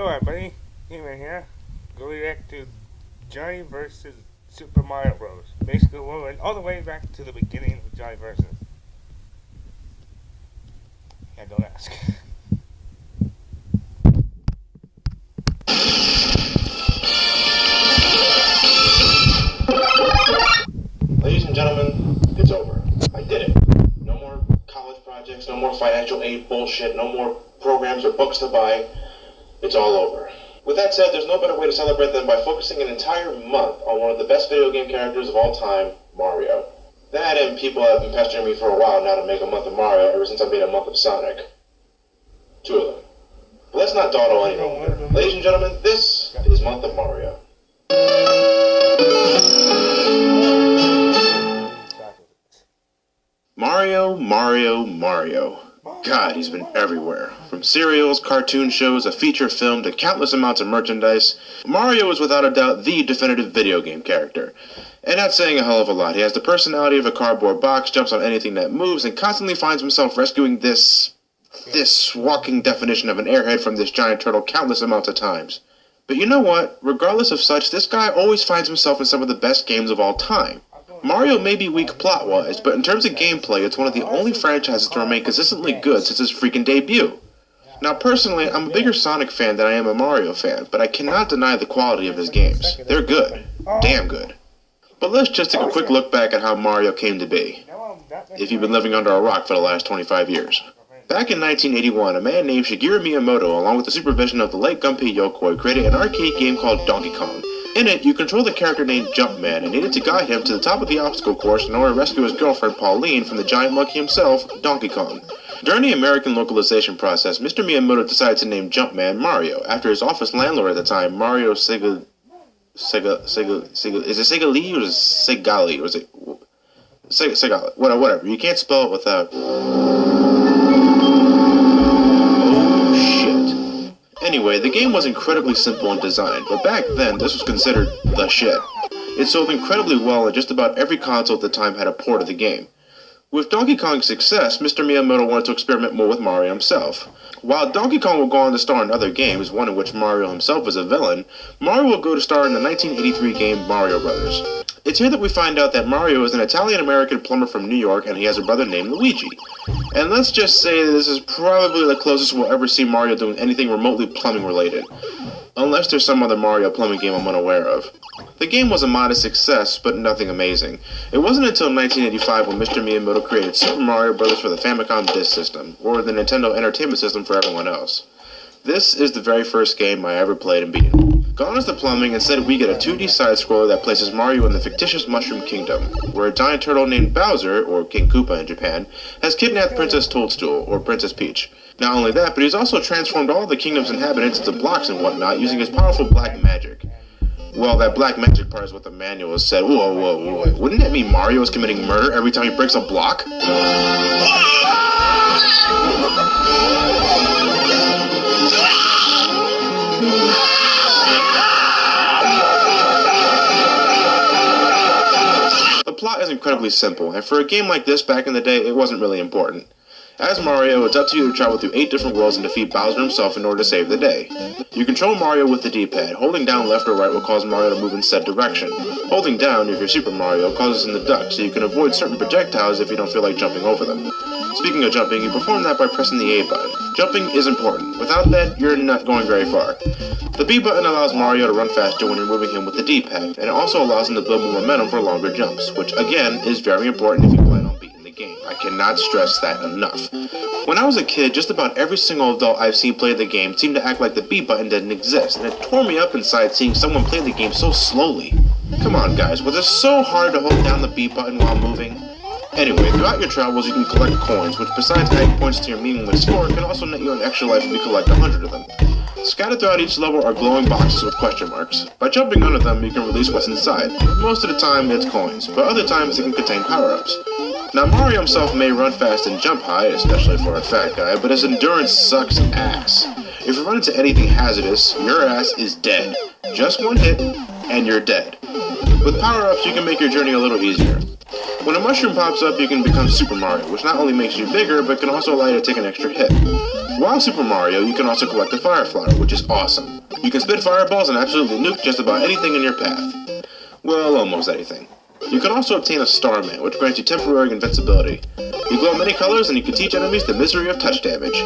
Hello everybody, T.man here. Going back to Johnny versus Super Mario Bros. Basically, we went all the way back to the beginning of Johnny versus. Yeah, don't ask. Ladies and gentlemen, it's over. I did it. No more college projects, no more financial aid bullshit, no more programs or books to buy. It's all over. With that said, there's no better way to celebrate than by focusing an entire month on one of the best video game characters of all time, Mario. That and people have been pestering me for a while now to make a month of Mario ever since I made a month of Sonic. Two of them. But let's not dawdle any longer. Ladies and gentlemen, this is Month of Mario. Mario. God, he's been everywhere. From serials, cartoon shows, a feature film, to countless amounts of merchandise, Mario is without a doubt the definitive video game character. And that's saying a hell of a lot. He has the personality of a cardboard box, jumps on anything that moves, and constantly finds himself rescuing this walking definition of an airhead from this giant turtle countless amounts of times. But you know what? Regardless of such, this guy always finds himself in some of the best games of all time. Mario may be weak plot-wise, but in terms of gameplay, it's one of the only franchises to remain consistently good since his freaking debut. Now, personally, I'm a bigger Sonic fan than I am a Mario fan, but I cannot deny the quality of his games. They're good. Damn good. But let's just take a quick look back at how Mario came to be, if you've been living under a rock for the last 25 years. Back in 1981, a man named Shigeru Miyamoto, along with the supervision of the late Gunpei Yokoi, created an arcade game called Donkey Kong. In it, you control the character named Jumpman and needed to guide him to the top of the obstacle course in order to rescue his girlfriend Pauline from the giant monkey himself, Donkey Kong. During the American localization process, Mr. Miyamoto decided to name Jumpman Mario, after his office landlord at the time, Mario is it Segali or is it Segali? Or is it Segali? Whatever. You can't spell it without... Anyway, the game was incredibly simple in design, but back then, this was considered the shit. It sold incredibly well, and just about every console at the time had a port of the game. With Donkey Kong's success, Mr. Miyamoto wanted to experiment more with Mario himself. While Donkey Kong will go on to star in other games, one in which Mario himself is a villain, Mario will go to star in the 1983 game Mario Bros. It's here that we find out that Mario is an Italian-American plumber from New York and he has a brother named Luigi. And let's just say this is probably the closest we'll ever see Mario doing anything remotely plumbing related. Unless there's some other Mario plumbing game I'm unaware of. The game was a modest success, but nothing amazing. It wasn't until 1985 when Mr. Miyamoto created Super Mario Bros. For the Famicom Disk System, or the Nintendo Entertainment System for everyone else. This is the very first game I ever played and beaten. Gone is the plumbing, instead we get a 2D side-scroller that places Mario in the fictitious Mushroom Kingdom, where a giant turtle named Bowser, or King Koopa in Japan, has kidnapped Princess Toadstool, or Princess Peach. Not only that, but he's also transformed all the kingdom's inhabitants into blocks and whatnot using his powerful black magic. Well, that black magic part is what the manual has said. Whoa. Wouldn't that mean Mario is committing murder every time he breaks a block? The plot is incredibly simple, and for a game like this back in the day, it wasn't really important. As Mario, it's up to you to travel through 8 different worlds and defeat Bowser himself in order to save the day. You control Mario with the D-pad. Holding down left or right will cause Mario to move in said direction. Holding down, if you're Super Mario, causes him to duck, so you can avoid certain projectiles if you don't feel like jumping over them. Speaking of jumping, you perform that by pressing the A button. Jumping is important. Without that, you're not going very far. The B button allows Mario to run faster when you're moving him with the D-pad, and it also allows him to build more momentum for longer jumps, which again is very important if you plan on beating the game. I cannot stress that enough. When I was a kid, just about every single adult I've seen play the game seemed to act like the B button didn't exist, and it tore me up inside seeing someone play the game so slowly. Come on guys, was it so hard to hold down the B button while moving? Anyway, throughout your travels you can collect coins, which besides adding points to your meaningless score, can also net you an extra life if you collect 100 of them. Scattered throughout each level are glowing boxes with question marks. By jumping under them, you can release what's inside. Most of the time, it's coins, but other times it can contain power-ups. Now, Mario himself may run fast and jump high, especially for a fat guy, but his endurance sucks ass. If you run into anything hazardous, your ass is dead. Just one hit, and you're dead. With power-ups, you can make your journey a little easier. When a mushroom pops up, you can become Super Mario, which not only makes you bigger, but can also allow you to take an extra hit. While Super Mario, you can also collect the Fire Flower, which is awesome. You can spit fireballs and absolutely nuke just about anything in your path. Well, almost anything. You can also obtain a Starman, which grants you temporary invincibility. You glow many colors and you can teach enemies the misery of touch damage.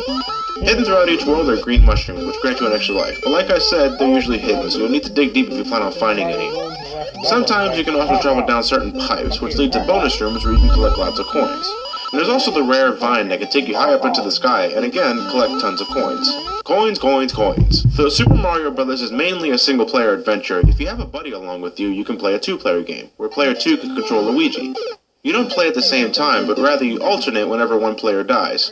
Hidden throughout each world are green mushrooms, which grant you an extra life, but like I said, they're usually hidden, so you'll need to dig deep if you plan on finding any. Sometimes you can also travel down certain pipes, which lead to bonus rooms where you can collect lots of coins. And there's also the rare vine that can take you high up into the sky, and again, collect tons of coins. Coins, coins, coins. Though Super Mario Bros. Is mainly a single-player adventure, if you have a buddy along with you, you can play a two-player game, where player 2 can control Luigi. You don't play at the same time, but rather you alternate whenever one player dies.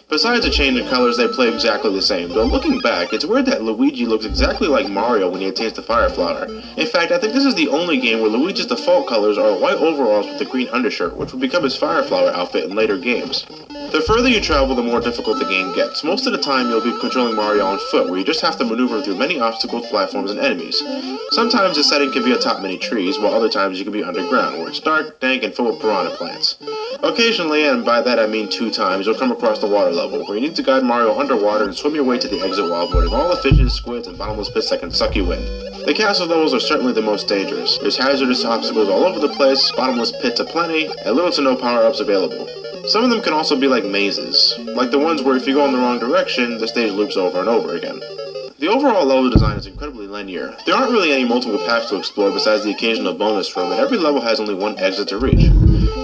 Besides a change in colors, they play exactly the same, though looking back, it's weird that Luigi looks exactly like Mario when he attains the Fire Flower. In fact, I think this is the only game where Luigi's default colors are white overalls with a green undershirt, which would become his Fire Flower outfit in later games. The further you travel, the more difficult the game gets. Most of the time, you'll be controlling Mario on foot, where you just have to maneuver through many obstacles, platforms, and enemies. Sometimes the setting can be atop many trees, while other times you can be underground, where it's dark, dank, and full of piranha plants. Occasionally, and by that I mean 2 times, you'll come across the water level, where you need to guide Mario underwater and swim your way to the exit while avoiding all the fishes, squids, and bottomless pits that can suck you in. The castle levels are certainly the most dangerous. There's hazardous obstacles all over the place, bottomless pits aplenty, and little to no power-ups available. Some of them can also be like mazes, like the ones where if you go in the wrong direction, the stage loops over and over again. The overall level design is incredibly linear. There aren't really any multiple paths to explore besides the occasional bonus room, and every level has only one exit to reach.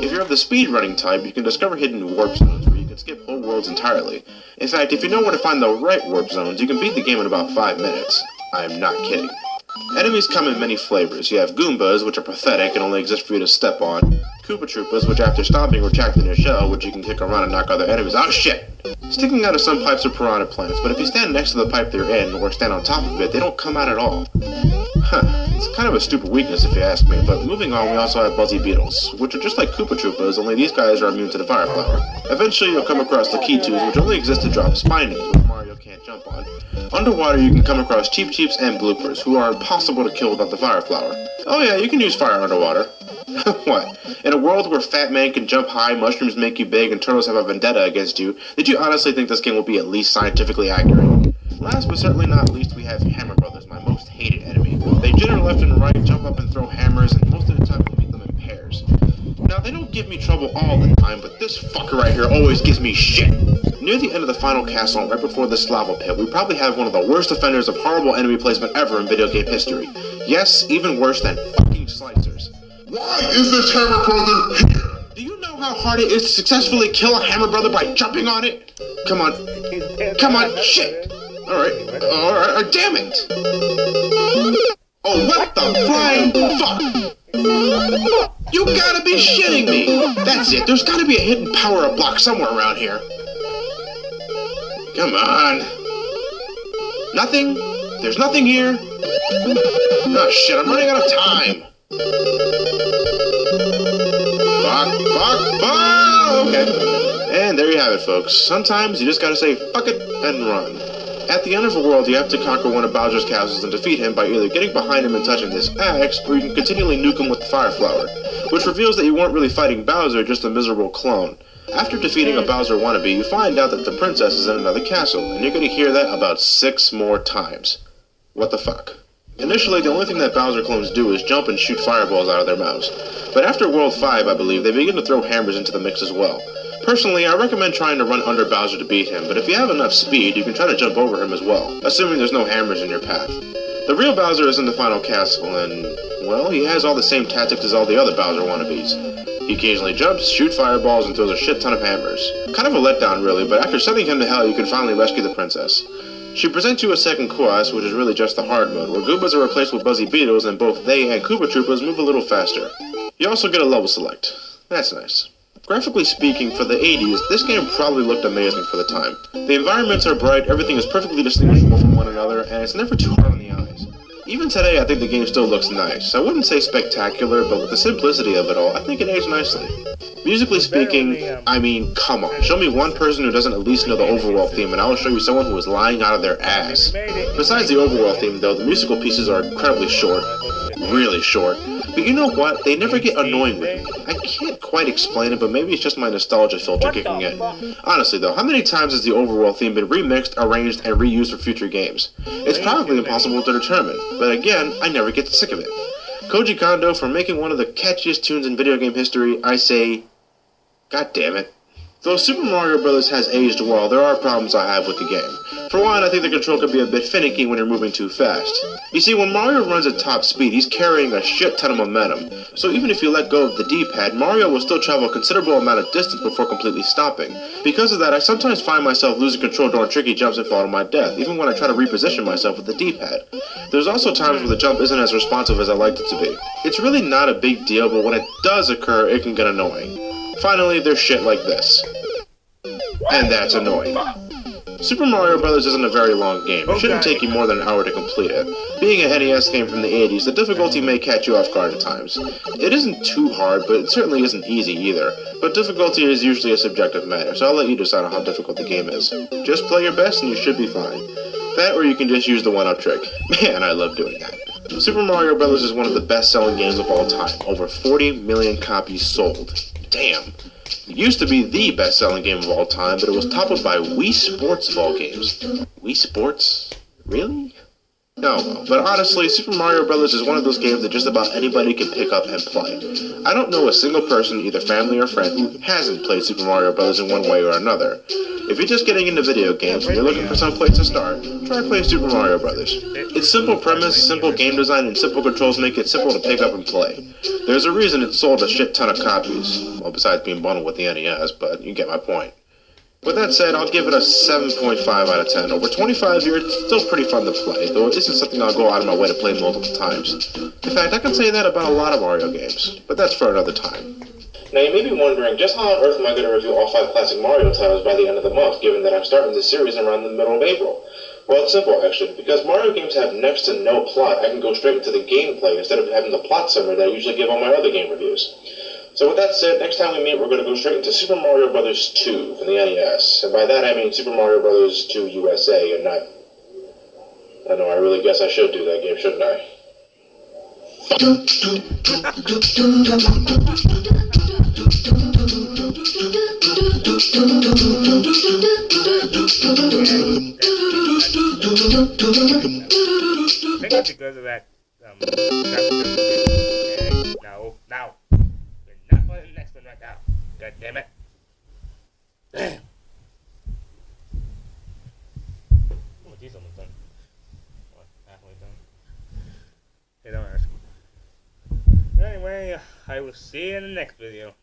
If you're of the speedrunning type, you can discover hidden warp zones where you can skip whole worlds entirely. In fact, if you know where to find the right warp zones, you can beat the game in about 5 minutes. I'm not kidding. Enemies come in many flavors. You have Goombas, which are pathetic and only exist for you to step on. Koopa Troopas, which after stomping retract in their shell, which you can kick around and knock other enemies. Oh shit! Sticking out of some pipes are piranha plants, but if you stand next to the pipe they're in, or stand on top of it, they don't come out at all. Huh, it's kind of a stupid weakness if you ask me, but moving on, we also have Buzzy Beetles, which are just like Koopa Troopas, only these guys are immune to the Fire Flower. Eventually you'll come across the Keytoos, which only exist to drop spinies, which Mario can't jump on. Underwater you can come across Cheep Cheeps and Bloopers, who are impossible to kill without the Fire Flower. Oh yeah, you can use fire underwater. What? In a world where Fat Man can jump high, mushrooms make you big, and turtles have a vendetta against you, did you honestly think this game will be at least scientifically accurate? Last but certainly not least, we have Hammer Brothers, my most hated enemy. They jitter left and right, jump up and throw hammers, and most of the time you'll meet them in pairs. Now, they don't give me trouble all the time, but this fucker right here always gives me shit. Near the end of the final castle, and right before this lava pit, we probably have one of the worst offenders of horrible enemy placement ever in video game history. Yes, even worse than fucking slicers. Why is this Hammer Brother here? Do you know how hard it is to successfully kill a Hammer Brother by jumping on it? Come on. Come on, shit! Alright, damn it! Oh, what the flying fuck? You gotta be shitting me! That's it, there's gotta be a hidden power-up block somewhere around here. Come on. Nothing? There's nothing here? Oh shit, I'm running out of time. Fuck! Okay. And there you have it, folks. Sometimes you just gotta say fuck it and run. At the end of the world, you have to conquer one of Bowser's castles and defeat him by either getting behind him and touching this axe, or you can continually nuke him with the Fire Flower, which reveals that you weren't really fighting Bowser, just a miserable clone. After defeating a Bowser wannabe, you find out that the princess is in another castle, and you're gonna hear that about 6 more times. What the fuck? Initially, the only thing that Bowser clones do is jump and shoot fireballs out of their mouths. But after World 5, I believe, they begin to throw hammers into the mix as well. Personally, I recommend trying to run under Bowser to beat him, but if you have enough speed, you can try to jump over him as well, assuming there's no hammers in your path. The real Bowser is in the final castle, and, well, he has all the same tactics as all the other Bowser wannabes. He occasionally jumps, shoots fireballs, and throws a shit ton of hammers. Kind of a letdown, really, but after sending him to hell, you can finally rescue the princess. She presents you a second quest, which is really just the hard mode, where Goombas are replaced with Buzzy Beetles, and both they and Koopa Troopas move a little faster. You also get a level select. That's nice. Graphically speaking, for the 80s, this game probably looked amazing for the time. The environments are bright, everything is perfectly distinguishable from one another, and it's never too hard on the eyes. Even today, I think the game still looks nice. I wouldn't say spectacular, but with the simplicity of it all, I think it aged nicely. Musically speaking, I mean, come on. Show me one person who doesn't at least know the overworld theme, and I will show you someone who is lying out of their ass. Besides the overworld theme, though, the musical pieces are incredibly short. Really short. But you know what? They never get annoying with me. I can't quite explain it, but maybe it's just my nostalgia filter kicking in. Honestly though, how many times has the overworld theme been remixed, arranged, and reused for future games? It's probably impossible to determine, but again, I never get sick of it. Koji Kondo, for making one of the catchiest tunes in video game history, I say, God damn it. Though Super Mario Bros. Has aged well, there are problems I have with the game. For one, I think the control can be a bit finicky when you're moving too fast. You see, when Mario runs at top speed, he's carrying a shit ton of momentum, so even if you let go of the D-pad, Mario will still travel a considerable amount of distance before completely stopping. Because of that, I sometimes find myself losing control during tricky jumps and fall to my death, even when I try to reposition myself with the D-pad. There's also times where the jump isn't as responsive as I liked it to be. It's really not a big deal, but when it does occur, it can get annoying. Finally, there's shit like this. And that's annoying. Super Mario Bros. Isn't a very long game. It shouldn't take you more than an hour to complete it. Being a NES game from the 80s, the difficulty may catch you off guard at times. It isn't too hard, but it certainly isn't easy either. But difficulty is usually a subjective matter, so I'll let you decide on how difficult the game is. Just play your best and you should be fine. That, or you can just use the one-up trick. Man, I love doing that. Super Mario Bros. Is one of the best-selling games of all time. Over 40 million copies sold. Damn. It used to be the best-selling game of all time, but it was toppled by Wii Sports of all games. Wii Sports? Really? No, well, but honestly, Super Mario Bros. Is one of those games that just about anybody can pick up and play. I don't know a single person, either family or friend, who hasn't played Super Mario Bros. In one way or another. If you're just getting into video games and you're looking for some place to start, try playing Super Mario Bros. Its simple premise, simple game design, and simple controls make it simple to pick up and play. There's a reason it sold a shit ton of copies, well, besides being bundled with the NES, but you get my point. With that said, I'll give it a 7.5 out of 10. Over 25 years, it's still pretty fun to play, though it isn't something I'll go out of my way to play multiple times. In fact, I can say that about a lot of Mario games, but that's for another time. Now, you may be wondering, just how on earth am I going to review all 5 classic Mario titles by the end of the month, given that I'm starting this series around the middle of April? Well, it's simple, actually. Because Mario games have next to no plot, I can go straight into the gameplay instead of having the plot summary that I usually give on my other game reviews. So with that said, next time we meet, we're going to go straight into Super Mario Bros. 2 from the NES. And by that, I mean Super Mario Bros. 2 USA, and not... I know, I really guess I should do that game, shouldn't I? I think it's because of that, no. We're not playing the next one right now. God damn it. Damn. Oh, geez, almost done. What, halfway done? Hey, don't ask. Anyway, I will see you in the next video.